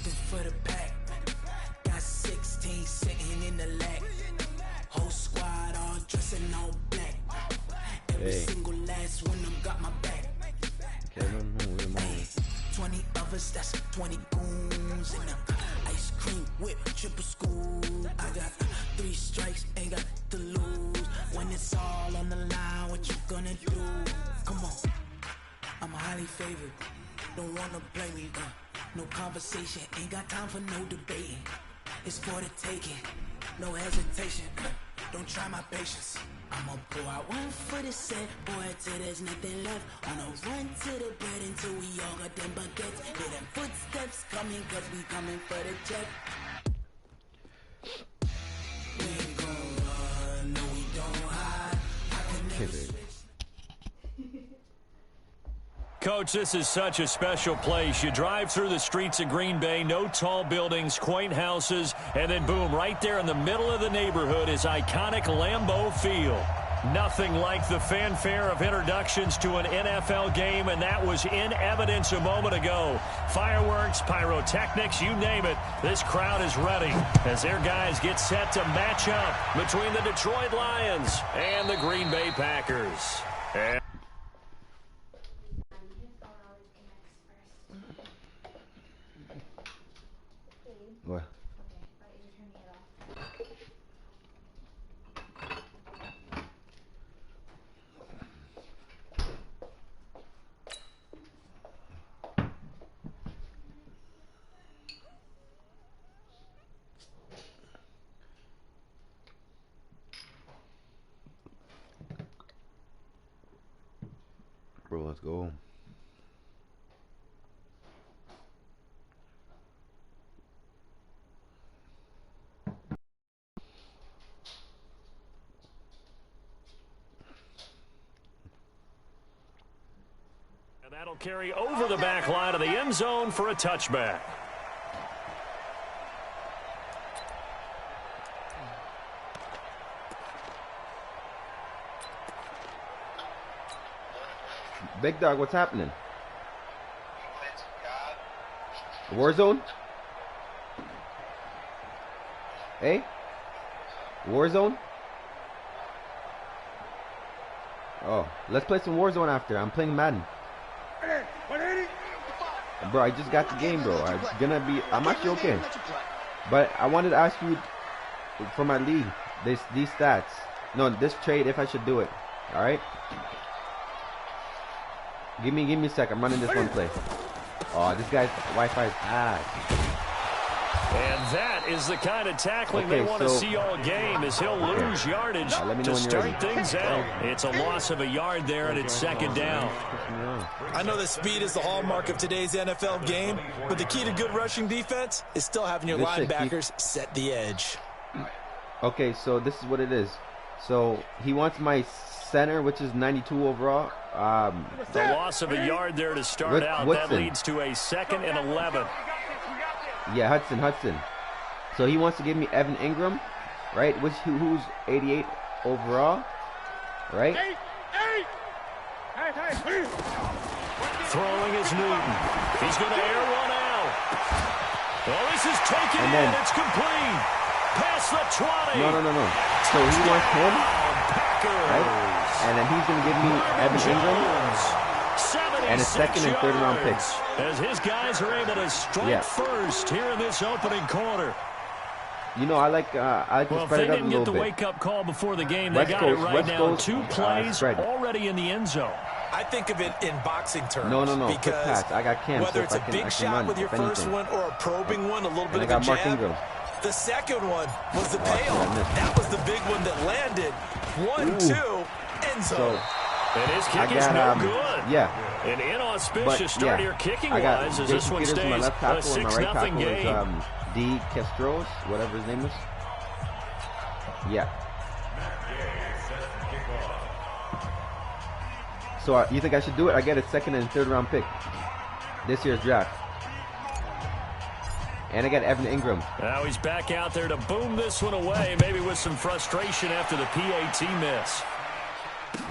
Nothing for the pack. Got 16 sitting in the lag. Whole squad all dressing all black. Every single last one of them got my back. 20 of us, that's 20 goons in them. Ice cream whip, triple school. I got 3 strikes, ain't got to lose. When it's all on the line, what you gonna do? Come on, I'm highly favored. Don't wanna blame me, no conversation, ain't got time for no debating. It's for the taking, no hesitation. Don't try my patience. I'ma pull out one for the set, boy, till there's nothing left. On a run to the bed until we all got them baguettes. Hear them footsteps coming, cause we coming for the check. We ain't gon' run, no we don't hide. I can never switch. Coach, this is such a special place. You drive through the streets of Green Bay, no tall buildings, quaint houses, and then boom, right there in the middle of the neighborhood is iconic Lambeau Field. Nothing like the fanfare of introductions to an NFL game, and that was in evidence a moment ago. Fireworks, pyrotechnics, you name it. This crowd is ready as their guys get set to match up between the Detroit Lions and the Green Bay Packers. What? Bro, let's go. That'll carry over the back line of the end zone for a touchback. Big dog, what's happening? Warzone? Hey? Warzone? Oh, let's play some Warzone after. I'm playing Madden. Bro, I just got the game, bro. I'm actually okay. But I wanted to ask you for my league, these stats. No, this trade, if I should do it. Alright? Give me a sec. I'm running this one play. Oh, this guy's Wi-Fi is ass. And that is the kind of tackling they want to see all game, as he'll lose yardage to start things out. It's a loss of a yard there, and it's second down. I know that speed is the hallmark of today's NFL game, but the key to good rushing defense is still having your linebackers set the edge. Okay, so this is what it is. So he wants my center, which is 92 overall. The loss of a yard there to start out. That leads to a 2nd and 11. Yeah, Hudson. So he wants to give me Evan Ingram, right? Who's 88 overall, right? Throwing is Newton. He's going to air one out. Well, this is taken in. It's complete. Past the 20. No. So he wants him, right? And then he's going to give me Evan Ingram. And a 2nd and 3rd round picks. As his guys are able to strike first here in this opening quarter. You know, I like to spread it up a little bit. Well, if they didn't get the wake-up call before the game, they got it right now. 2 plays already in the end zone. I think of it in boxing terms. No. Because I got Cam, whether it's a big shot with your first one or a probing one, a little bit of a jab, the second one was the payoff. That was the big one that landed. 1-2, end zone. And his kick is no good. Yeah. An inauspicious start here kicking-wise as this one stays a 6-0 game. D. Castros, whatever his name is. Yeah. So you think I should do it? I get a 2nd and 3rd round pick this year's draft. And I got Evan Ingram. Now he's back out there to boom this one away, maybe with some frustration after the PAT miss.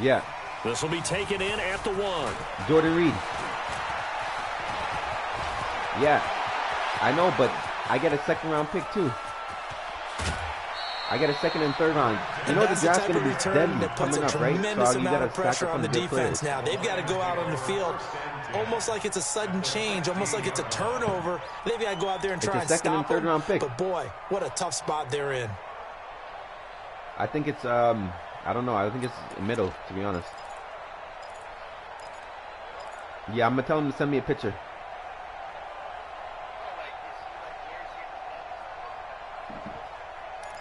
Yeah. This will be taken in at the 1. Jordan Reed. Yeah. I know, but I get a second-round pick, too. I get a second and third round. You know the draft's going to be deadly coming up, right? So you got to pressure on the defense now. They've got to go out on the field almost like it's a sudden change, almost like it's a turnover. They've got to go out there and try and stop them. It's a second and third round pick. But boy, what a tough spot they're in. I think it's, I don't know. I think it's middle, to be honest. Yeah, I'm going to tell him to send me a picture.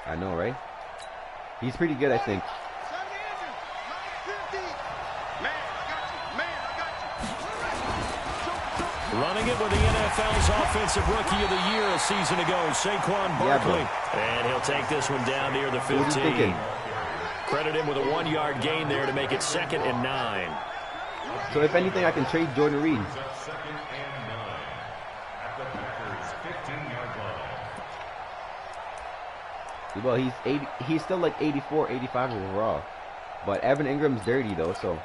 I know, right? He's pretty good, I think. Running it with the NFL's Offensive Rookie of the Year a season ago, Saquon Barkley. And he'll take this one down near the 15. Credit him with a 1-yard gain there to make it 2nd and 9. So if anything, I can trade Jordan Reed. Well, he's still like 84, 85 overall. But Evan Ingram's dirty, though, so.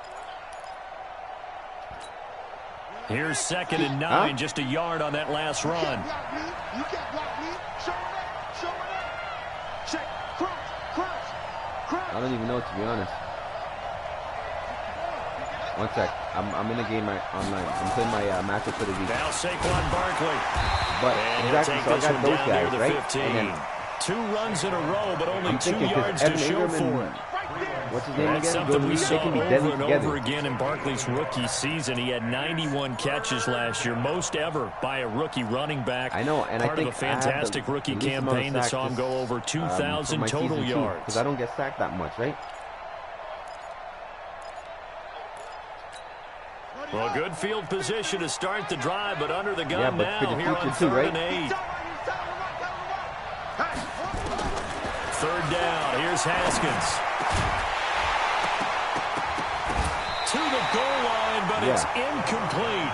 Here's 2nd and 9, just a yard on that last run. I don't even know, to be honest. One sec. I'm in the game online. I'm playing my matchup for the week. Now Saquon Barkley. But exactly, so I got those guys, right? 15. 2 runs in a row, but only 2 yards to show for it. What's his name again? That's something we saw over and over again in Barkley's rookie season. He had 91 catches last year, most ever by a rookie running back. I know, and part I think of a fantastic rookie campaign that saw him go over 2,000 total yards. Because I don't get sacked that much, right? Well, good field position to start the drive, but under the gun now here on 3rd and 8. 3rd down. Here's Haskins. To the goal line, but it's incomplete.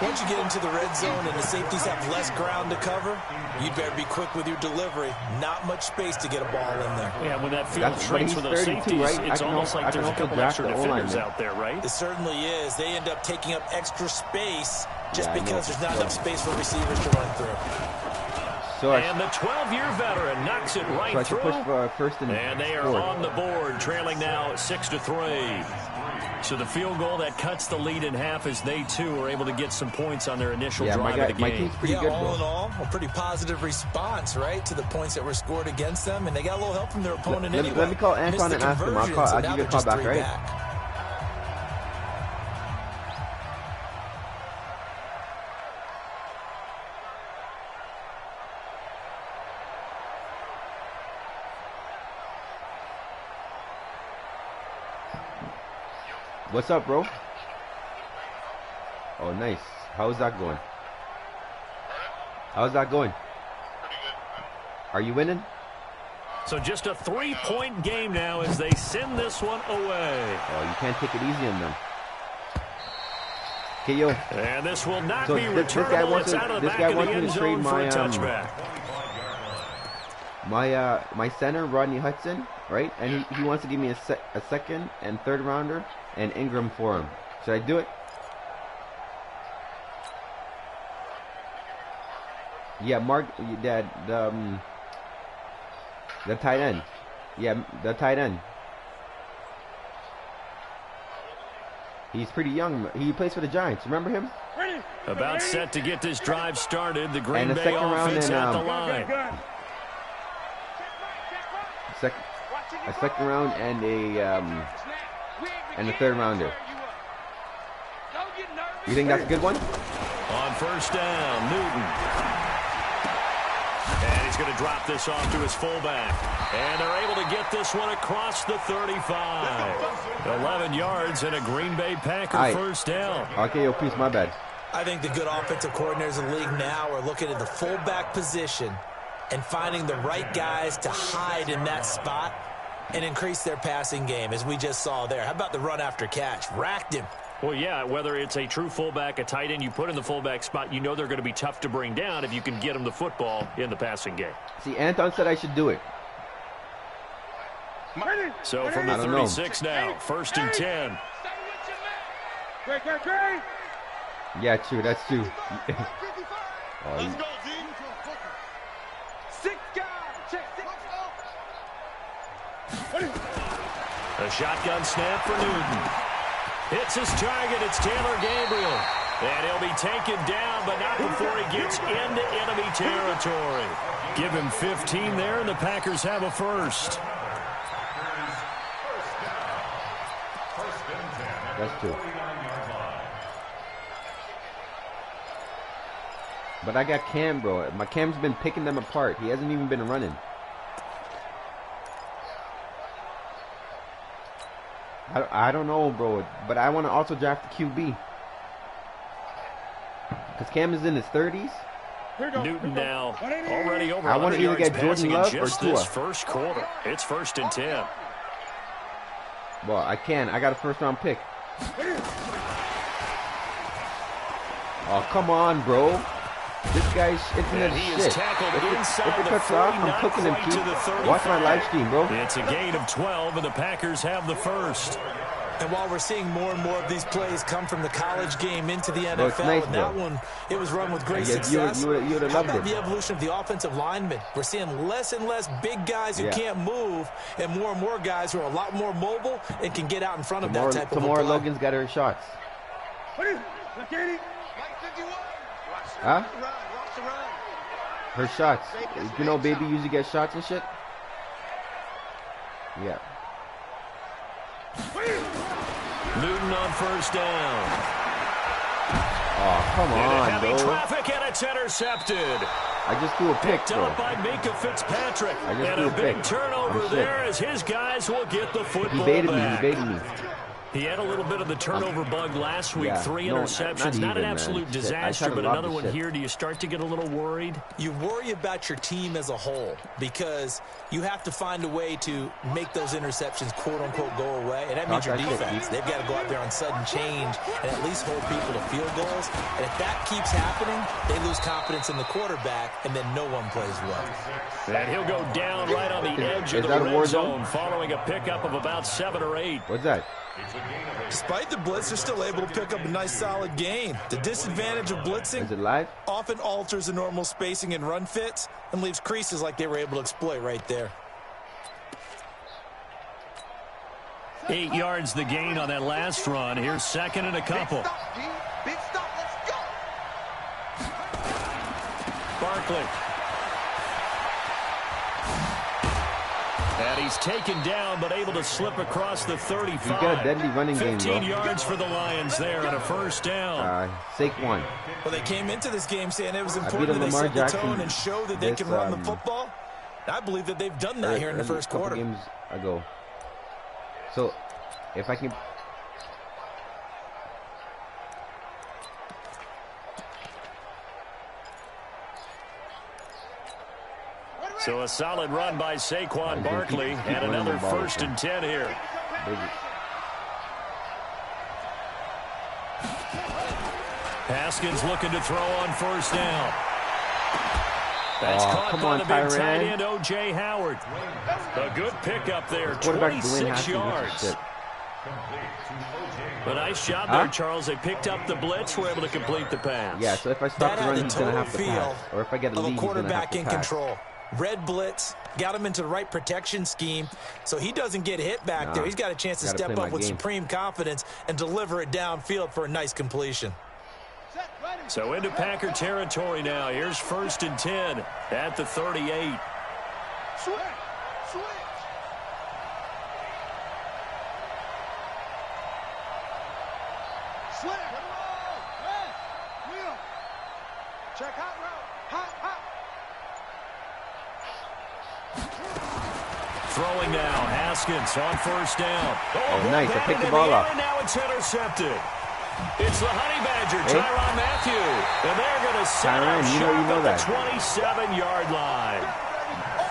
Once you get into the red zone and the safeties have less ground to cover, you'd better be quick with your delivery. Not much space to get a ball in there. Yeah, when that field shrinks for those safeties, right? It's almost like there's a couple extra defenders out there, right? It certainly is. They end up taking up extra space just because there's not enough space for receivers to run through. And the 12-year veteran knocks it right through. Push for and they are on the board, trailing now 6-3. So the field goal that cuts the lead in half as they, too, are able to get some points on their initial drive of the game. My team's pretty good, all in all, a pretty positive response, right, to the points that were scored against them. And they got a little help from their opponent anyway. Let me call Anton and ask him. I'll give you a call back, right? What's up, bro? Oh, nice. How's that going? How's that going? Pretty good. Are you winning? So just a 3-point game now as they send this one away. Oh, you can't take it easy on them. Okay, yo. And this will not be returnable. It's out of the back of the end zone for a touchback. My center, Rodney Hudson, right? And he wants to give me a 2nd and 3rd rounder and Ingram for him. Should I do it? Yeah, the tight end. Yeah, the tight end. He's pretty young. He plays for the Giants. Remember him? About set to get this drive started. The Green Bay offense at the line. A second round and a 3rd rounder. You think that's a good one? On 1st down, Newton. And he's going to drop this off to his fullback. And they're able to get this one across the 35. 11 yards and a Green Bay Packer 1st down. Okay, yo, peace, my bad. I think the good offensive coordinators in the league now are looking at the fullback position and finding the right guys to hide in that spot and increase their passing game, as we just saw there. How about the run after catch? Racked him. Well, yeah, whether it's a true fullback, a tight end you put in the fullback spot, you know they're going to be tough to bring down if you can get them the football in the passing game. See, Anton said I should do it. So from the 36 now, 1st and 10. Yeah, true. That's true. shotgun snap for Newton. Hits his target. It's Taylor Gabriel. And he'll be taken down, but not before he gets into enemy territory. Give him 15 there, and the Packers have a first. That's true. But I got Cam, bro. My Cam's been picking them apart. He hasn't even been running. I don't know, bro. But I want to also draft the QB. Because Cam is in his 30s. Newton now already over. I want to either get Jordan Love or Tua. This first quarter. It's 1st and 10. Well, I can. I got a first-round pick. Oh, come on, bro. This guy's internet shit. If it cuts off, I'm cooking him, Keith. Watch my live stream, bro. It's a gain of 12, and the Packers have the first. And while we're seeing more and more of these plays come from the college game into the NFL, it's nice, and that one, it was run with great success. You would have How loved about it. the evolution of the offensive linemen? We're seeing less and less big guys who can't move, and more guys who are a lot more mobile and can get out in front of that type of play. Tomorrow Logan's got her shots. Huh? Her shots. You know, baby usually gets shots and shit. Yeah. Newton on first down. Oh, come on, heavy bro. Traffic, and it's intercepted. I just threw a pick, Picked bro. up by Minka Fitzpatrick. I just And threw a a big pick. turnover there as his guys will get the football back. He baited me. He had a little bit of the turnover bug last week. 3 interceptions. Not an absolute disaster, but another one here. Do you start to get a little worried? You worry about your team as a whole because you have to find a way to make those interceptions, quote-unquote, go away. And that means your defense. They've got to go out there on sudden change and at least hold people to field goals. And if that keeps happening, they lose confidence in the quarterback, and then no one plays well. And he'll go down right on the edge of the red zone following a pickup of about 7 or 8. What's that? Despite the blitz, they're still able to pick up a nice, solid gain. The disadvantage of blitzing Is it live? often alters the normal spacing and run fits and leaves creases like they were able to exploit right there. 8 yards the gain on that last run. Here's 2nd and a couple. Big stop, let's go. Barkley. And he's taken down, but able to slip across the 35. He's got a deadly running game, 15 bro. yards for the Lions there on a first down. Saquon. Well, they came into this game saying it was I beat important that they Lamar set the Jackson tone and show that they can run the football. I believe that they've done that here in the first quarter. Games ago. So, if I can... So a solid run by Saquon Barkley and another 1st and 10 here. Haskins looking to throw on first down. That's caught by the big tight end, O.J. Howard. A good pickup there, 26 yards. A nice job there, Charles. They picked up the blitz, were able to complete the pass. Yeah, so if I stop the run, he's going to have to pass. Or if I get a lead, he's going to have to pass. Control. Red blitz, got him into the right protection scheme, so he doesn't get hit back there. He's got a chance to step up with supreme confidence and deliver it downfield for a nice completion. So into Packer territory now. Here's 1st and 10 at the 38. Switch. Check hot route. Hot. Throwing now, Haskins on first down. Oh, nice. I picked the ball up. And now it's intercepted. It's the Honey Badger, Tyrann Mathieu. And they're going to set up shop at the 27-yard line.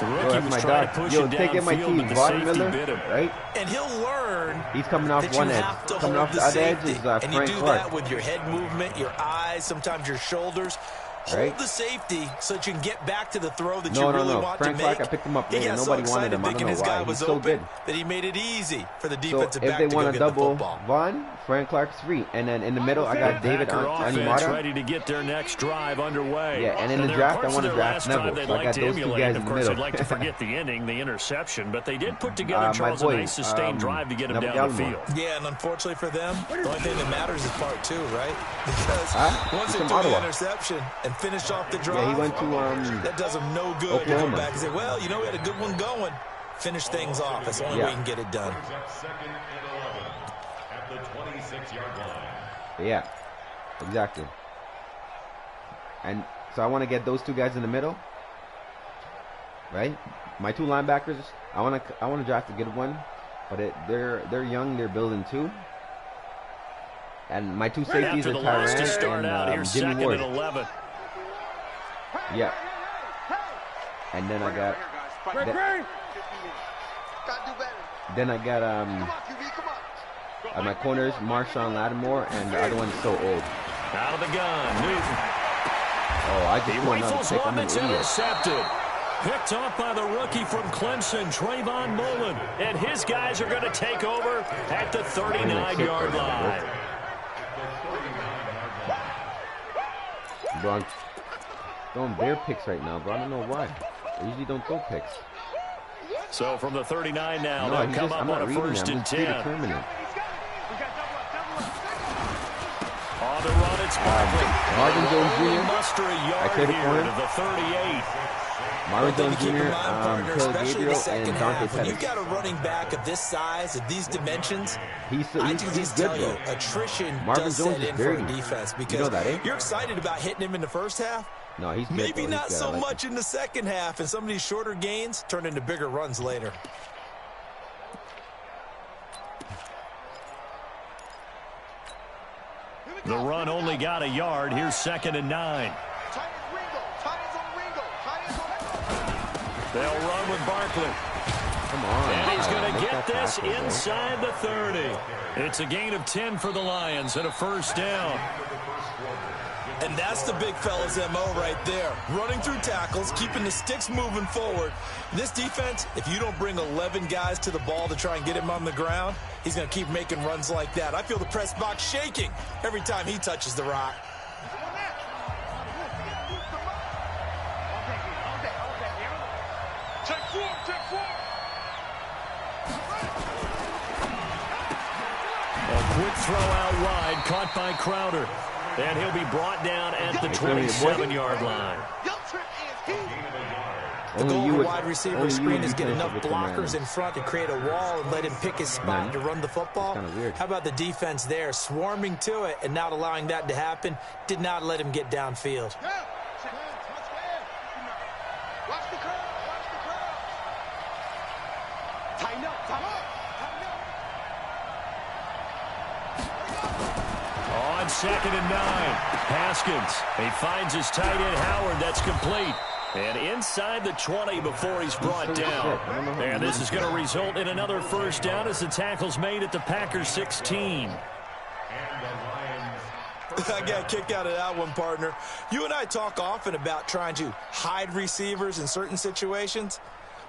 The rookie was trying to push him downfield, but the safety bit him. Right? And he'll learn he's coming off one edge. Coming off the other edge is and you Frank do Clark. that with your head movement, your eyes, sometimes your shoulders. Hold the safety so that you can get back to the throw that you really want Frank to make. Clark, I picked him up late and nobody wanted him. I don't know why. He's so good. That he made it easy for the So defensive if back they to want go to get the double football. Vaughn, Frank Clark's free. And then in the middle, I got David Packer offense Animata. ready to get their next drive underway. Yeah, and in the there are draft, I parts want of to their draft last Neville. drive they'd So I like got to those two emulate. guys Of in the course, they'd middle. like to forget the inning, the interception, but they did put together, Charles, a boy, nice sustained drive to get him Neville down the Gallimore. field. Yeah, and unfortunately for them, the only thing that matters is part two, right? Because once He's they from threw the Ottawa. interception and finished off the drive, Yeah, he went to that does them no good to go Oklahoma. back and say, well, you know, we had a good one going. Finish things off. That's the only way you can get it done. Yeah, exactly. And so I want to get those two guys in the middle, right? My two linebackers. I want to draft a good one, but they're young. They're building too. And my two safeties After are the loss to Tyrann start out, and here's Jimmy second Ward. and 11. Yeah. And then I got. Then I got at my corners, Marshawn Lattimore, and the other one's so old. Out of the gun, Newton. Oh, I He just went on rifles pick. one I'm an that's idiot. intercepted. Picked off by the rookie from Clemson, Trayvon Mullen. And his guys are going to take over at the 39-yard line. Bro, I'm throwing their picks right now, bro. I don't know why. I usually don't throw picks. So from the 39 now, No, they'll come up on a first and 10. Predeterminate. On the run, it's Barkley. Marvin Jones Only Jr. muster a yard played it here for him. to the 38. Marvin Thing Jones to keep in Jr., mind, partner, Phil especially in the Gabriel, second and Dante half. When you've Pettis. got a running back of this size, of these dimensions, He's I can good, just tell bro. you, attrition Marvin does Jones set is in for dirty. a defense because You know that, eh? you're excited about hitting him in the first half. No, he's good. Maybe though. not He's good. so I like much him. in the second half, and some of these shorter gains turn into bigger runs later. The run only got a yard. Here's second and 9. They'll run with Barkley. Come on. And he's going to Make get that this tackle, bro. inside the 30. It's a gain of 10 for the Lions and a first down. And that's the big fella's MO right there. Running through tackles, keeping the sticks moving forward. This defense, if you don't bring 11 guys to the ball to try and get him on the ground, he's going to keep making runs like that. I feel the press box shaking every time he touches the rock. A quick throw out wide, caught by Crowder. And he'll be brought down at the 27-yard line. The Only goal you of a would- wide receiver only you screen would is be get enough finished with the blockers man. in front to create a wall and let him pick his spot to run the football. That's kinda weird. How about the defense there, swarming to it and not allowing that to happen? Did not let him get downfield. On second and 9, Haskins. He finds his tight end, Howard. That's complete. And inside the 20 before he's brought down. And this is going to result in another first down as the tackle's made at the Packers 16. I got a kick out of that one, partner. You and I talk often about trying to hide receivers in certain situations,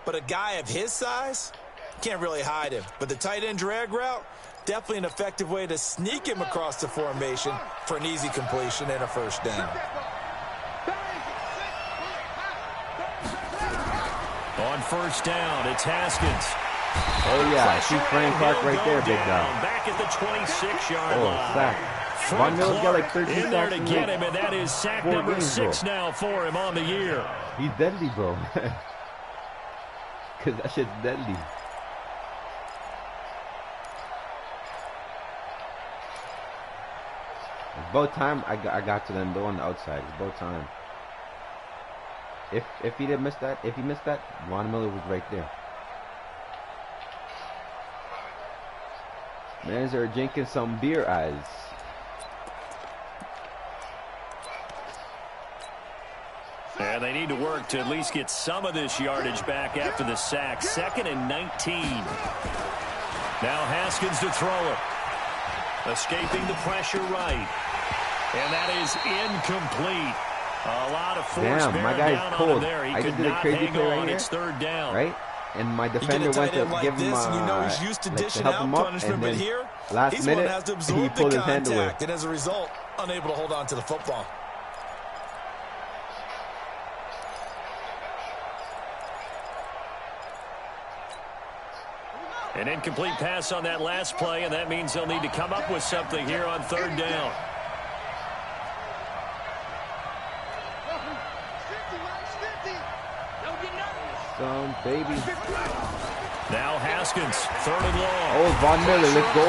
but a guy of his size can't really hide him. But the tight end drag route, definitely an effective way to sneak him across the formation for an easy completion and a first down. On first down, it's Haskins. Oh, yeah. I see Frank Clark right there, big dog. Back at the 26-yard Oh, line. sack. Von Frank Miller's got like Clark 13 in there sacks to in get like him, and that is sack 4 number games, 6 bro. now for him on the year. He's deadly, bro. Because that shit's deadly. It's about time I got to them, though, on the outside. It's about time. If he didn't miss that, if he missed that, Von Miller was right there. Mans are drinking some beer eyes. And they need to work to at least get some of this yardage back after the sack. Second and 19. Now Haskins to throw it. Escaping the pressure right. And that is incomplete. A lot of force Damn, my guy is cold. there. He I could just did a not crazy hang play on. right here. It's third down. Right? And my defender went to give him to help him up, and then last minute he pulled his hand away. And as a result, unable to hold on to the football. An incomplete pass on that last play, and that means they'll need to come up with something here on third down. Some baby. Now Haskins, third and long. Oh, Von Miller, let's go.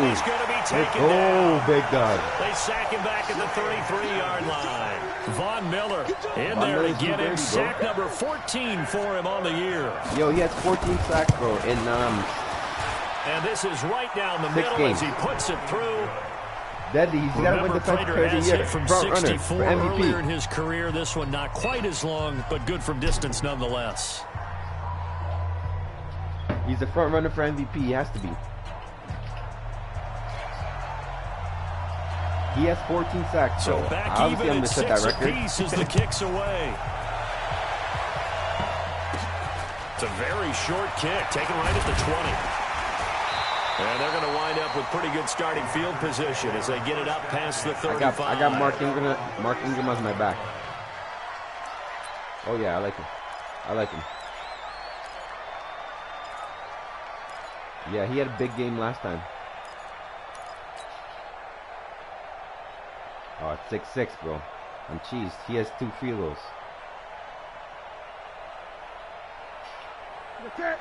He's going to be taken down. down. Big dog. They sack him back at the 33-yard line. Von Miller in there to get him. Sack number 14 for him on the year. Yo, he has 14 sacks, bro. And this is right down the middle as he puts it through. Deadly. He's got to win Defensive Player of the Year. From Front runner 64 for MVP. earlier in his career. This one not quite as long, but good from distance nonetheless. He's the front runner for MVP. He has to be. He has 14 sacks. So bro. back Obviously, even I'm at going to set that 6 record. apiece as the kick's away. It's a very short kick, taken right at the 20. And they're going to wind up with pretty good starting field position as they get it up past the 35. I got Mark Ingram as my back. Oh, yeah, I like him. I like him. Yeah, he had a big game last time. Oh, it's 6-6, bro. I'm cheesed. He has 2 field goals.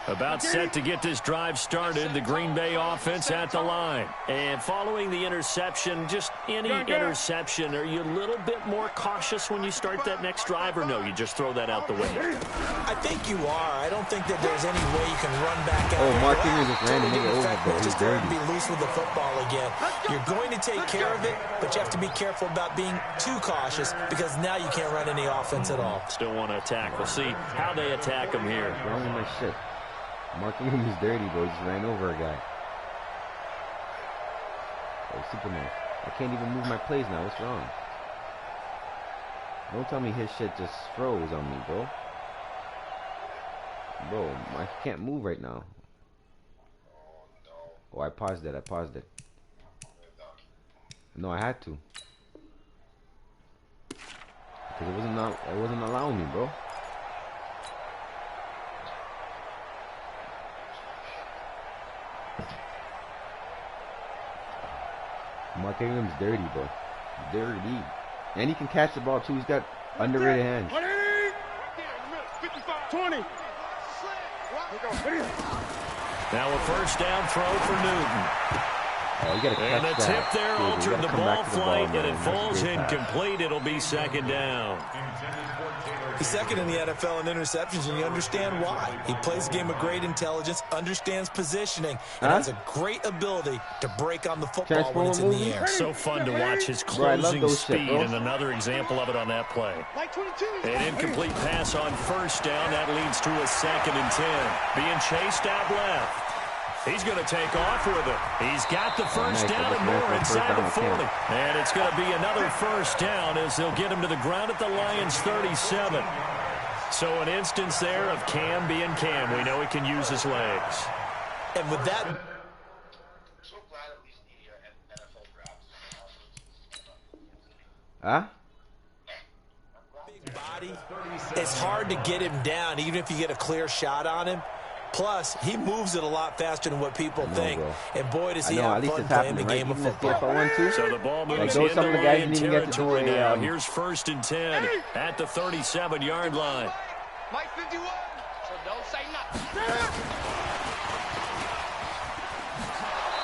About set to get this drive started. The Green Bay offense at the line. And following the interception, just any interception, are you a little bit more cautious when you start that next drive, or no, you just throw that out the window? I think you are. I don't think that there's any way you can run back out. Oh, Mark Ingram just ran him over, bro. He's Just going dirty. to be loose with the football again. You're going to take care of it, but you have to be careful about being too cautious because now you can't run any offense at all. Still want to attack. We'll see how they attack him here. What's wrong with my shit? Mark Ingram is dirty, bro. He just ran over a guy. Oh, Superman. I can't even move my plays now. What's wrong? Don't tell me his shit just froze on me, bro. Bro, I can't move right now. Oh, I paused it. No, I had to. Because it wasn't allowing me, bro. Mark Ingram's dirty, bro. Dirty. And he can catch the ball, too. He's got underrated hands. 20. Now a first down throw for Newton. Oh, you gotta catch And a that. tip there Dude, altered the come ball back to the flight, ball, and it man. That's a falls great pass. incomplete. It'll be second down. He's second in the NFL in interceptions, and you understand why. He plays a game of great intelligence, understands positioning, and has a great ability to break on the football when it's in the air. So fun to watch his Bro, I love closing those shit, speed, bro. and another example of it on that play. An incomplete pass on first down. That leads to a 2nd and 10. Being chased out left. He's going to take off with it. He's got the first down and more inside the 40. And it's going to be another first down as they'll get him to the ground at the Lions' 37. So an instance there of Cam being Cam. We know he can use his legs. And with that... Huh? big body, it's hard to get him down, even if you get a clear shot on him. Plus, he moves it a lot faster than what people think. bro. And boy, does he I know, have at least fun it's playing the happening, game right? of Even the football. CFL one, too. So the ball moves those into some of the guys Lion didn't even get to do territory a, now. Here's 1st and 10 at the 37-yard line. Mike 51. So don't say nothing.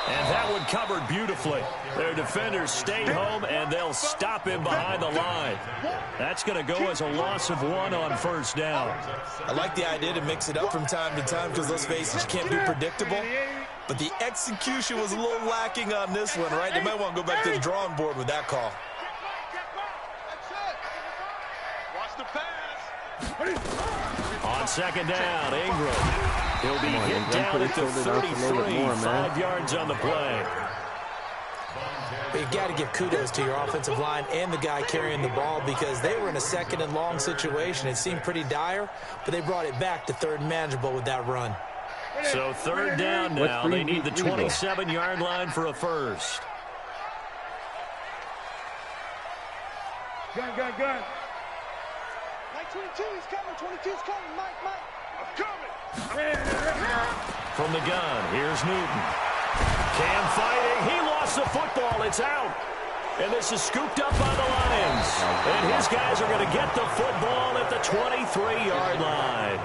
And that one covered beautifully. Their defenders stayed home, and they'll stop him behind the line. That's going to go as a loss of 1 on first down. I like the idea to mix it up from time to time because, let's face it, you can't be predictable. But the execution was a little lacking on this one, right? They might want to go back to the drawing board with that call. Watch the pass. On 2nd down, Ingram. He'll be on, hit Ingram. down Put at his the shoulder down just a little bit 33, more, man. 5 yards on the play. You got to give kudos to your offensive line and the guy carrying the ball because they were in a second and long situation. It seemed pretty dire, but they brought it back to third and manageable with that run. So third down now. They need the 27-yard line for a first. Gun. Mike 22, he's coming. 22's coming. Mike. I'm coming. From the gun, here's Newton. Cam fighting. He lost the football. It's out. And this is scooped up by the Lions. And his guys are going to get the football at the 23-yard line.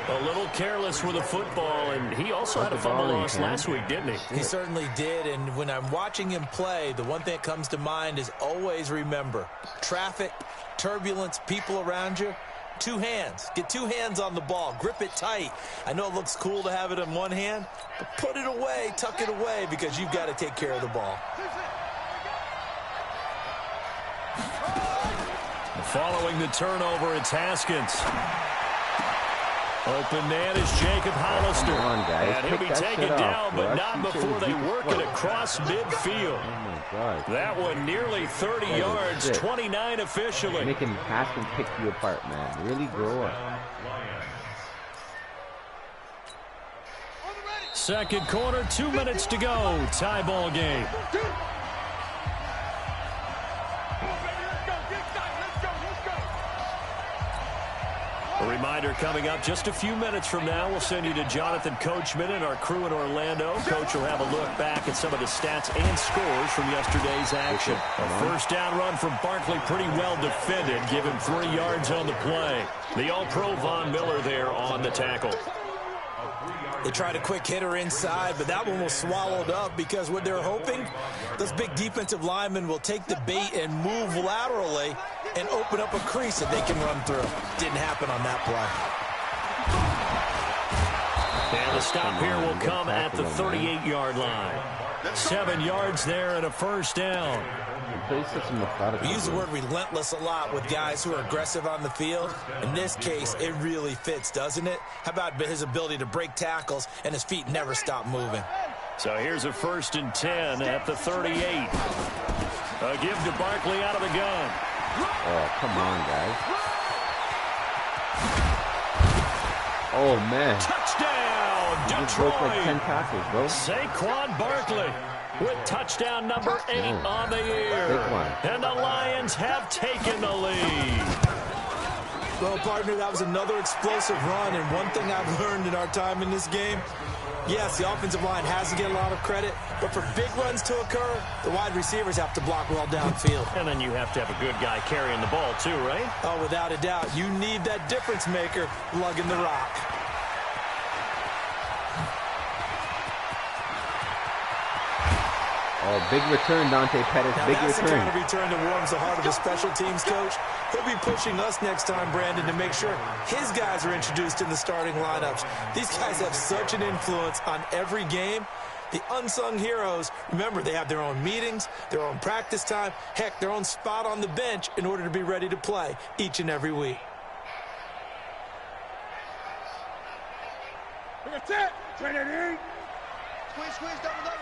A little careless with the football, and he also had a fumble loss last week, didn't he? He certainly did, and when I'm watching him play, the one thing that comes to mind is always remember, traffic, turbulence, people around you, two hands. Get two hands on the ball. Grip it tight. I know it looks cool to have it in one hand, but put it away, tuck it away, because you've got to take care of the ball. Following the turnover, it's Haskins. Open man is Jacob Hollister. Come on, guys. And he'll be taken down, but not before they work it across midfield. Oh, my God. That one nearly 30 yards, 29 officially. Making Haskins pick you apart, man. Really grow up. Second quarter, 2 minutes to go. Tie ball game. A reminder coming up just a few minutes from now. We'll send you to Jonathan Coachman and our crew in Orlando. Coach will have a look back at some of the stats and scores from yesterday's action. A first down run from Barkley, pretty well defended. Give him 3 yards on the play. The All-Pro Von Miller there on the tackle. They tried a quick hitter inside, but that one was swallowed up because what they're hoping, those big defensive linemen will take the bait and move laterally and open up a crease that they can run through. Didn't happen on that play. And the stop here will come at the 38-yard line. 7 yards there and a first down. We use the word relentless a lot with guys who are aggressive on the field. In this case, it really fits, doesn't it? How about his ability to break tackles and his feet never stop moving? So here's a 1st and 10 at the 38. A give to Barkley out of the gun. Oh, come on, guys. Oh, man. Touchdown, Detroit. Just broke like 10 tackles, bro. Saquon Barkley with touchdown number 8 on the year. And the Lions have taken the lead. Well, partner, that was another explosive run, and one thing I've learned in our time in this game, yes, the offensive line has to get a lot of credit, but for big runs to occur, the wide receivers have to block well downfield. And then you have to have a good guy carrying the ball too, right? Oh, without a doubt. You need that difference maker lugging the rock. Oh, big return, Dante Pettis. Now big that's return. The kind of return that warms the heart of a special teams coach. He'll be pushing us next time, Brandon, to make sure his guys are introduced in the starting lineups. These guys have such an influence on every game. The unsung heroes, remember, they have their own meetings, their own practice time, heck, their own spot on the bench in order to be ready to play each and every week. That's it. Trinity. Squeeze, double.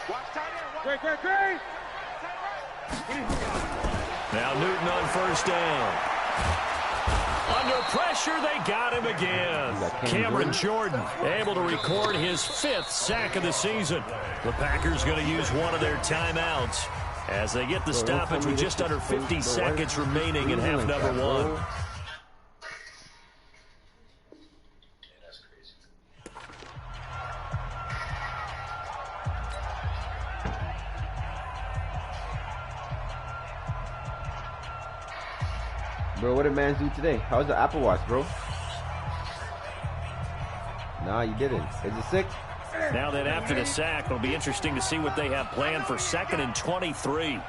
Watch tight end. Great. Now Newton on first down. Under pressure, they got him again. Cameron Jordan able to record his 5th sack of the season. The Packers going to use one of their timeouts as they get the stoppage with just under 50 seconds remaining in half number 1. Bro, what did Mans do today? How's the Apple Watch, bro? Nah, you didn't. Is it sick? Now that after the sack, it'll be interesting to see what they have planned for 2nd and 23.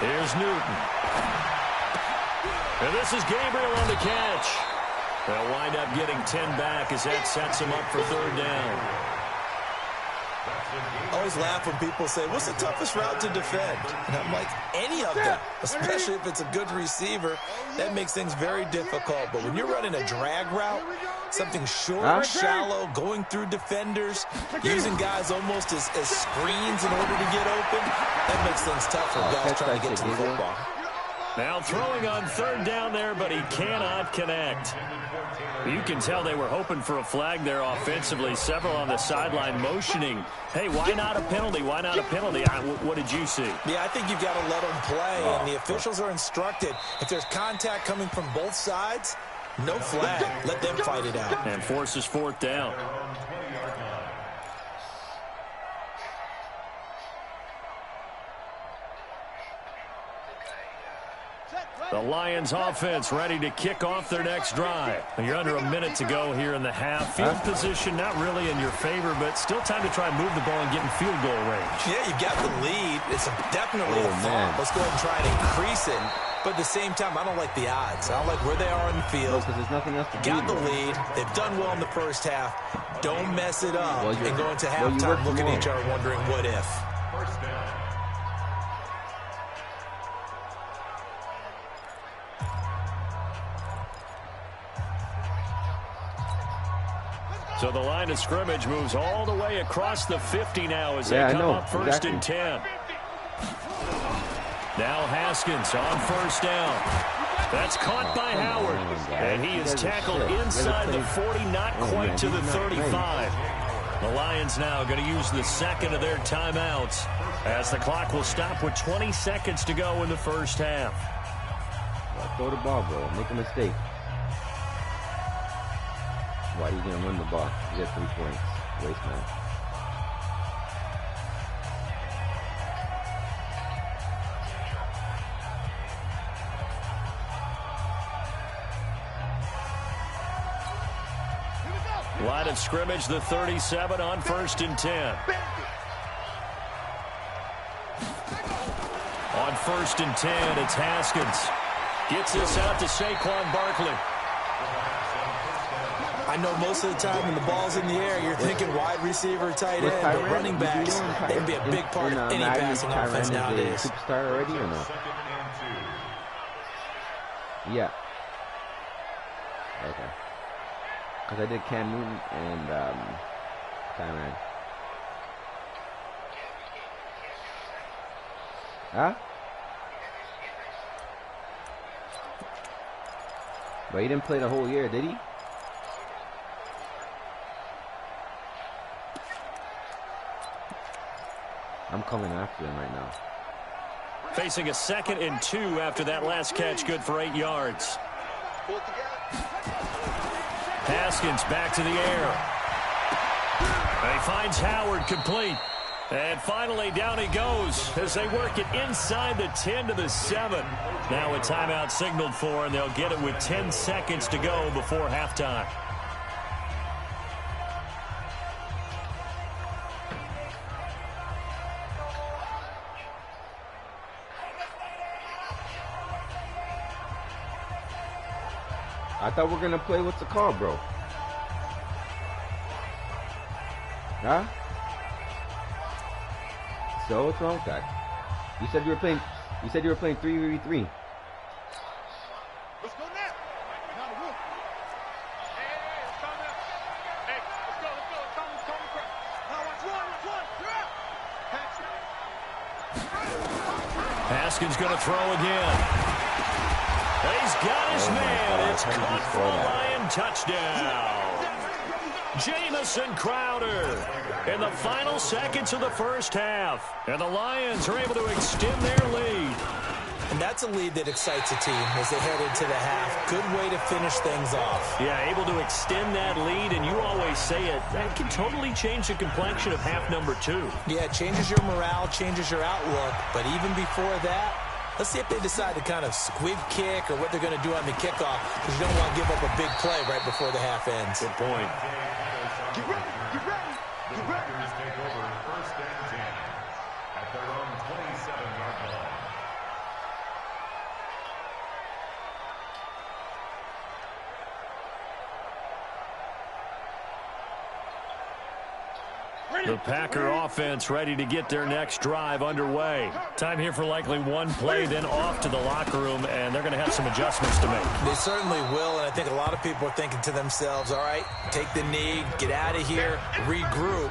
Here's Newton. And this is Gabriel on the catch. They'll wind up getting 10 back as that sets him up for 3rd down. I always laugh when people say, what's the toughest route to defend? And I'm like, any of them, especially if it's a good receiver. That makes things very difficult. But when you're running a drag route, something short, shallow, going through defenders, using guys almost as screens in order to get open, that makes things tough for guys trying to get to the football. Now throwing on third down there, but he cannot connect. You can tell they were hoping for a flag there offensively. Several on the sideline motioning, hey, why not a penalty? Why not a penalty? What did you see? Yeah, I think you've got to let them play, and the officials are instructed. If there's contact coming from both sides, no flag. Let them fight it out. And forces fourth down. The Lions offense ready to kick off their next drive. You're under a minute to go here in the half. Field position not really in your favor, but still time to try and move the ball and get in field goal range. Yeah, you've got the lead. It's definitely a thought. Let's go ahead and try and increase it. But at the same time, I don't like the odds. I don't like where they are in the field. Because there's nothing else to do. Got the lead. They've done well in the first half. Don't mess it up and go into halftime looking at each other wondering what if. First down. So the line of scrimmage moves all the way across the 50 now as they come up first and 10. Now Haskins on first down. That's caught by Howard. And he is tackled inside the 40, not quite to the 35. The Lions now going to use the second of their timeouts as the clock will stop with 20 seconds to go in the first half. Throw the ball, bro. Make a mistake. Why are you going to run the ball? You get 3 points. Waste man. Line of scrimmage, the 37 on first and 10. On first and 10, it's Haskins. Gets this out to Saquon Barkley. I know most of the time when the ball's in the air, you're thinking wide receiver, tight end, but running backs, they can be a big part of any passing offense nowadays. Superstar already or no? Yeah. Okay. Because I did Cam Newton and Tyrann. Huh? But he didn't play the whole year, did he? I'm coming after him right now. Facing a 2nd and 2 after that last catch, good for 8 yards. Haskins back to the air. And he finds Howard complete. And finally down he goes as they work it inside the 10 to the 7. Now a timeout signaled for, and they'll get it with 10 seconds to go before halftime. I thought we were going to play what's the call, bro. Huh? So what's wrong with that? You said you were playing 3v3. Let's go now. Now the wolf. Hey, it's coming up. Hey, let's go. It's coming across. Now watch one. You're out. Haskins going to throw again. He's got his man. It's caught for a Lion touchdown. Jamison Crowder in the final seconds of the first half. And the Lions are able to extend their lead. And that's a lead that excites a team as they head into the half. Good way to finish things off. Yeah, able to extend that lead, and you always say it, that can totally change the complexion of half number 2. Yeah, it changes your morale, changes your outlook. But even before that, let's see if they decide to kind of squib kick or what they're going to do on the kickoff, because you don't want to give up a big play right before the half ends. Good point. Get ready. Take over first and 10 at their own 27-yard line. The Packer offense ready to get their next drive underway. Time here for likely one play, then off to the locker room, and they're going to have some adjustments to make. They certainly will, and I think a lot of people are thinking to themselves, all right, take the knee, get out of here, regroup.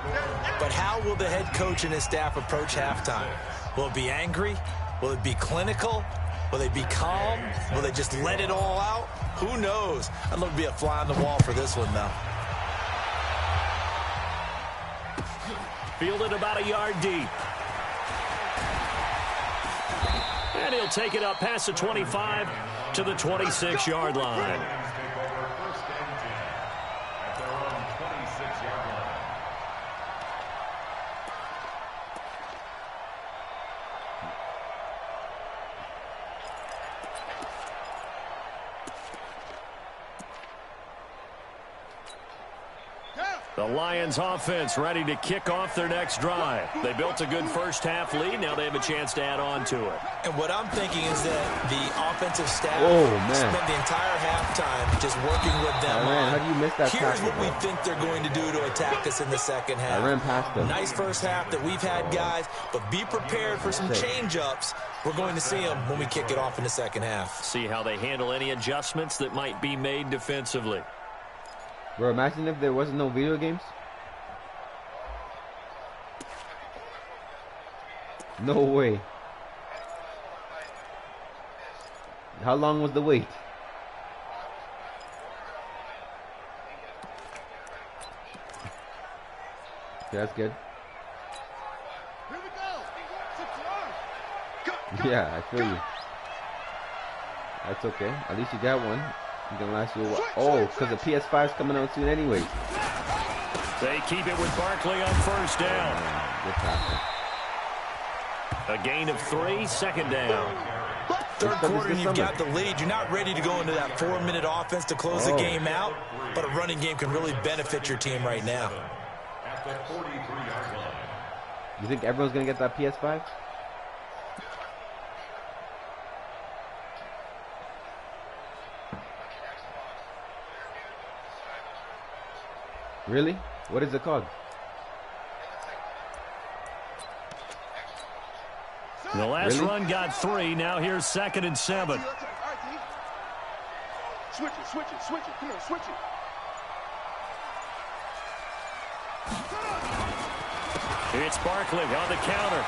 But how will the head coach and his staff approach halftime? Will it be angry? Will it be clinical? Will they be calm? Will they just let it all out? Who knows? I'd love to be a fly on the wall for this one, though. Fielded about a yard deep. And he'll take it up past the 25 to the 26-yard line. The Lions offense ready to kick off their next drive. They built a good first half lead. Now they have a chance to add on to it. And what I'm thinking is that the offensive staff spent the entire halftime just working with them. How do you miss that Here's tackle, what we think they're going to do to attack us in the second half. I ran past them. Nice first half that we've had, guys, but be prepared for some change-ups. We're going to see them when we kick it off in the second half. See how they handle any adjustments that might be made defensively. Bro, imagine if there wasn't no video games. No way. How long was the wait? Okay, that's good. Here we go. Yeah, I feel you. That's okay. At least you got one. You can last you a while. Oh, because the PS5 is coming out soon anyway. They keep it with Barkley on first down. Good tackle. A gain of 3, second down. Third quarter, and you've got the lead. You're not ready to go into that 4-minute offense to close the game out, but a running game can really benefit your team right now. You think everyone's going to get that PS5? Really? What is it called? The last run got 3. Now here's 2nd and 7. Switch it, switch it, switch it. Come on, switch it. It's Barkley on the counter.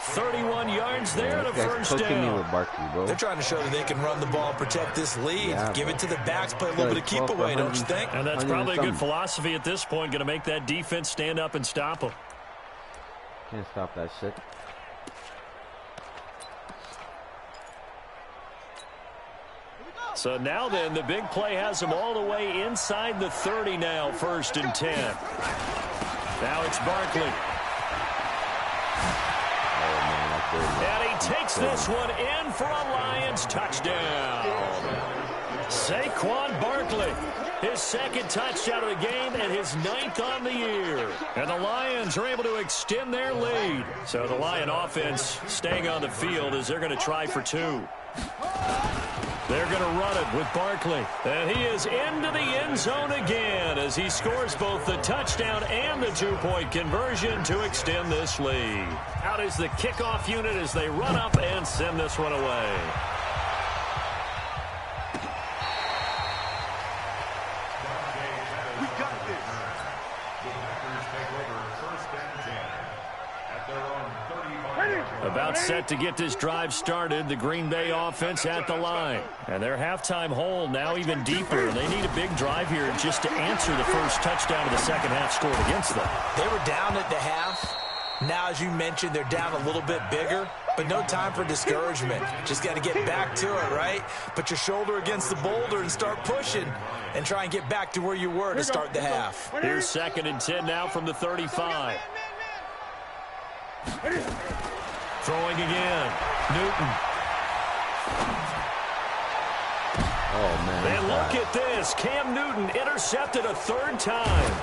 31 yards there and a first down. With Barkley, bro. They're trying to show that they can run the ball and protect this lead. Yeah, give it to the backs, play a little bit of keep away, don't you think? And that's probably a good philosophy at this point. Going to make that defense stand up and stop them. Can't stop that shit. So now then, the big play has them all the way inside the 30 now, 1st and 10. Now it's Barkley. And he takes this one in for a Lions touchdown. Saquon Barkley, his 2nd touchdown of the game and his 9th on the year. And the Lions are able to extend their lead. So the Lion offense staying on the field as they're going to try for 2. They're going to run it with Barkley. And he is into the end zone again as he scores both the touchdown and the 2-point conversion to extend this lead. Out is the kickoff unit as they run up and send this one away. We got this. About set to get this drive started, the Green Bay offense at the line. And their halftime hole now even deeper. They need a big drive here just to answer the first touchdown of the second half scored against them. They were down at the half. Now, as you mentioned, they're down a little bit bigger, but no time for discouragement. Just got to get back to it, right? Put your shoulder against the boulder and start pushing and try and get back to where you were to start the half. Here's 2nd and 10 now from the 35. Throwing again. Newton. Oh, man. And look at this. Cam Newton intercepted a 3rd time.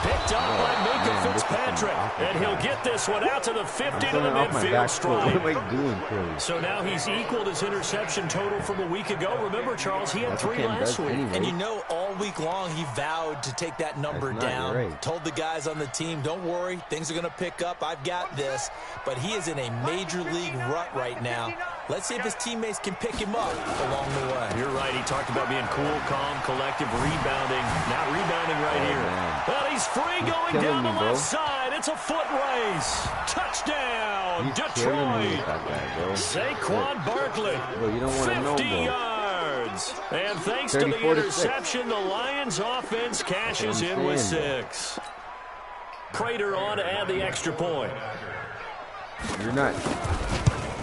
Picked up by Minka Fitzpatrick. And he'll get this one out to the 50 to the midfield stripe. What am I doing, Curly? So now he's equaled his interception total from a week ago. Remember, Charles, he had 3 last week. And you know all week long, he vowed to take that number down. Right. Told the guys on the team, don't worry, things are going to pick up. I've got this. But he is in a major league rut right now. Let's see if his teammates can pick him up along the way. You're right. He talked about being cool, calm, collective, rebounding. Not rebounding right here. Man. Well, he's free going down the left side. It's a foot race. Touchdown, He's Detroit. Guy, Saquon Barkley. Bro, you don't want to know, 50 bro. yards. And thanks to the interception, the Lions offense cashes in with 6. Prater on to add the extra point. You're not.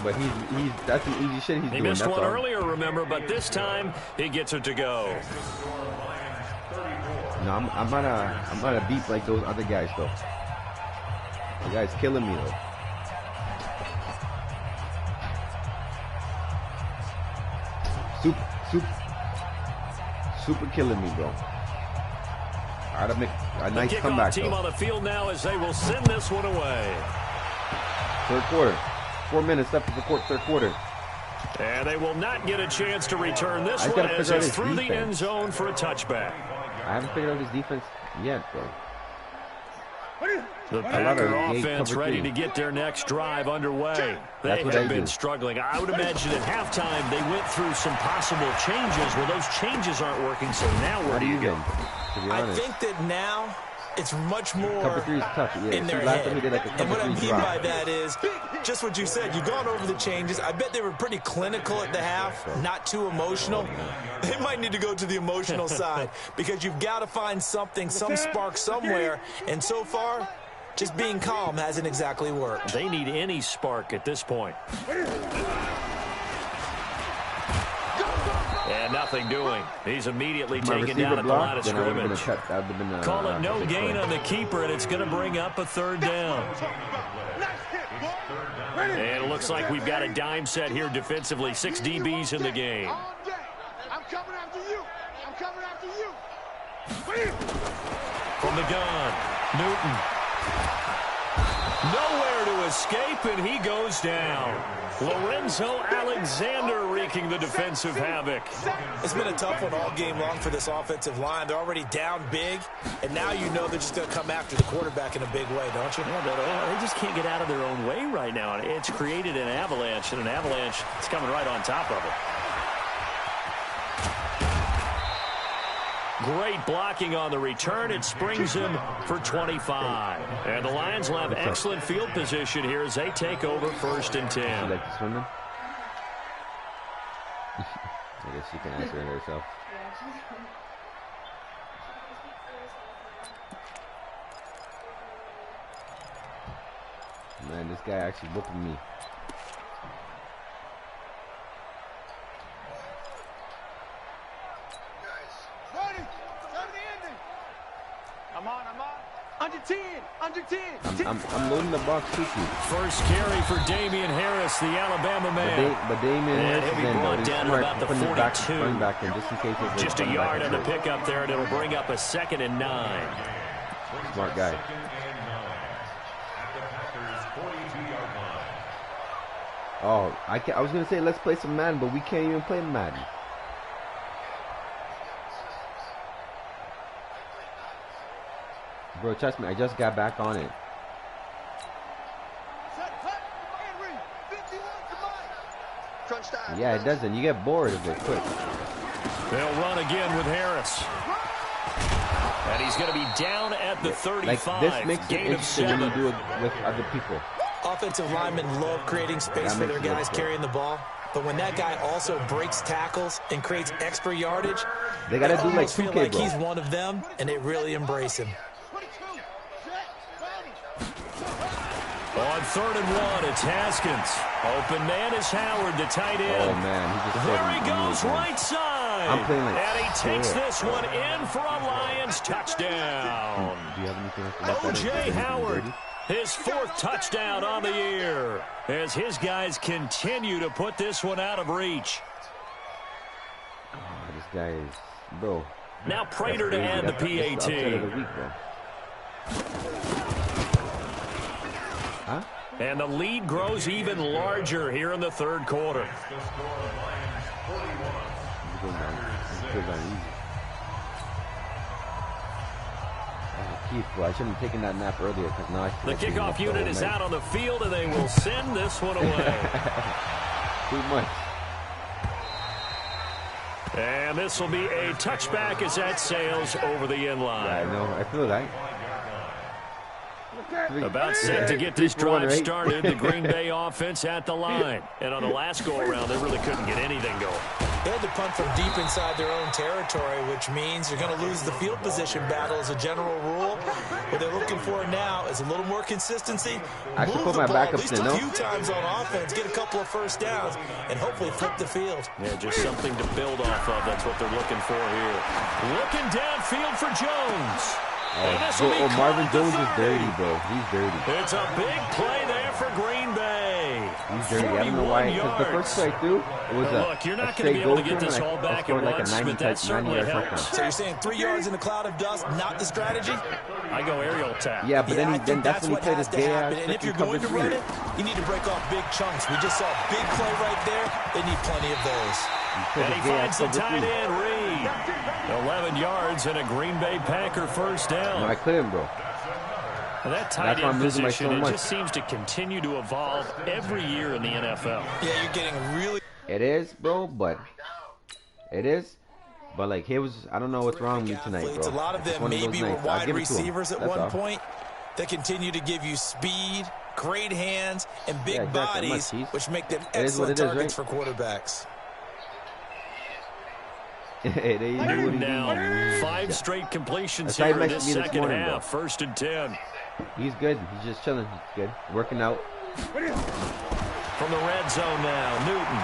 But he's that's an easy shit he's doing. He missed that's one all. earlier, remember, but this time he gets it to go. No, I'm not a beat like those other guys though. The guy's killing me though. Super killing me, bro. All right, make a nice comeback. Team on the field now as they will send this one away. Third quarter. 4 minutes left of the third quarter. And they will not get a chance to return this one as it's through the end zone for a touchback. I haven't figured out his defense yet, bro. The Packer offense ready to get their next drive underway. They have been struggling. I would imagine at halftime they went through some possible changes where those changes aren't working, so now where do you go? I think that now it's much more in their head. And what I mean by that is just what you said. You've gone over the changes. I bet they were pretty clinical at the half, not too emotional. They might need to go to the emotional side because you've got to find something, some spark somewhere. And so far, just being calm hasn't exactly worked. They need any spark at this point. And nothing doing. He's immediatly taken down at the line of scrimmage. Call it no gain on the keeper, and it's going to bring up a third down. And it looks like we've got a dime set here defensively. 6 DBs in the game. I'm coming after you. I'm coming after you. From the gun, Newton. Nowhere to escape, and he goes down. Lorenzo Alexander wreaking the defensive havoc. It's been a tough one all game long for this offensive line. They're already down big, and now you know they're just going to come after the quarterback in a big way, don't you? Yeah, they just can't get out of their own way right now. It's created an avalanche, and an avalanche is coming right on top of it. Great blocking on the return. It springs him for 25. And the Lions will have excellent field position here as they take over 1st and 10. You like this woman? I guess she can answer it herself. Man, this guy actually whooping me. I'm loading the box too. First carry for Damian Harris, the Alabama man. But Damian Harris is brought down to about the 42. Back in just a yard on the pickup there, and it'll bring up a 2nd and 9. Smart guy. Oh, I was gonna say let's play some Madden, but we can't even play Madden. Bro, trust me, I just got back on it. Yeah, it doesn't. You get bored of it quick. They'll run again with Harris. And he's going to be down at the 35. Like, this makes it interesting when you do it with other people. Offensive linemen love creating space for their guys carrying the ball. But when that guy also breaks tackles and creates extra yardage, they got to do like 2K, feel like he's one of them, and they really embrace him. On 3rd and 1, it's Haskins. Open man is Howard, the tight end. Oh, man. There he goes, right side. I'm playing like and he takes this one in for a Lions touchdown. Do you have anything else? O.J. Howard, his 4th touchdown on the year, as his guys continue to put this one out of reach. Oh, this guy is, bro. Now Prater to add the PAT. The week, huh? And the lead grows even larger here in the 3rd quarter. Jeez, well, I shouldn't have taken that nap earlier because now The kickoff unit is out on the field, and they will send this one away. Too much. And this will be a touchback as that sails over the end line. Yeah, I know. I feel that. About set to get this drive started. The Green Bay offense at the line. And on the last go-around, they really couldn't get anything going. They had to punt from deep inside their own territory, which means you're going to lose the field position battle as a general rule. What they're looking for now is a little more consistency. I should Move put the my ball backup at least in, a no? few times on offense, get a couple of first downs, and hopefully flip the field. Yeah, just something to build off of. That's what they're looking for here. Looking downfield for Jones. Marvin Jones is dirty, bro. He's dirty. It's a big play there for Green Bay. He's dirty. I don't know why. Because the first play, too, it was look, you're not going to be able to get this all back at once, but that certainly helps. So you're saying 3 yards in a cloud of dust, not the strategy? I go aerial attack. Yeah, but then that's when he played his gay ass. And if you're going to run it, you need to break off big chunks. We just saw a big play right there. They need plenty of those. And he finds the tight end, Reed. 11 yards and a Green Bay Packer first down. No, I couldn't, bro. And that tight end position, it just seems to continue to evolve every year in the NFL. Yeah, you're getting really... It is, bro, but... It is. But, like, I don't know what's wrong with me tonight, bro. A lot of them maybe were wide receivers at one point. They continue to give you speed, great hands, and big bodies, which make them excellent targets for quarterbacks. Newton now, 5 straight completions here in this second half. 1st and 10. He's good. He's just chilling. He's good. Working out. From the red zone now, Newton.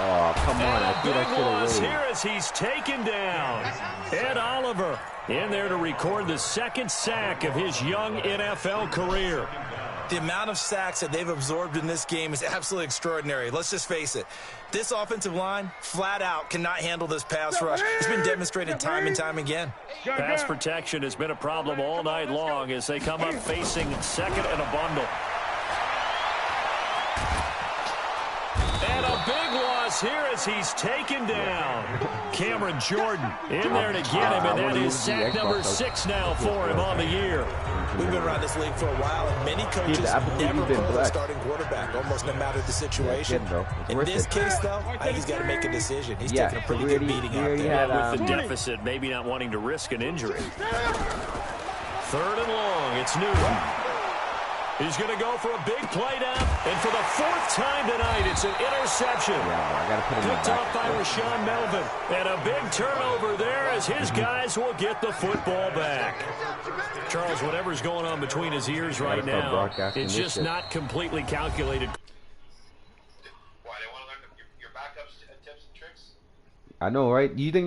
Oh, come on. I think I should have waited. Here as he's taken down. Ed Oliver in there to record the 2nd sack of his young NFL career. The amount of sacks that they've absorbed in this game is absolutely extraordinary. Let's just face it. This offensive line, flat out, cannot handle this pass rush. It's been demonstrated time and time again. Pass protection has been a problem all night long as they come up facing second and a bundle. And a big loss here as he's taken down. Cameron Jordan in there to get him, and that is sack number 6 now for him on the year. We've been around this league for a while, and many coaches never pull a starting quarterback, almost no matter the situation. In this case, though, I think he's got to make a decision. He's taking a pretty good beating out there. With the deficit, maybe not wanting to risk an injury. 3rd and long, it's Newton. He's going to go for a big play down, and for the 4th time tonight, it's an interception. Yeah, I got to put him picked off by Rashawn Melvin, and a big turnover there as his guys will get the football back. Charles, whatever's going on between his ears right now, it's just not completely calculated. Why, they want to learn your backups tips and tricks? I know, right? You think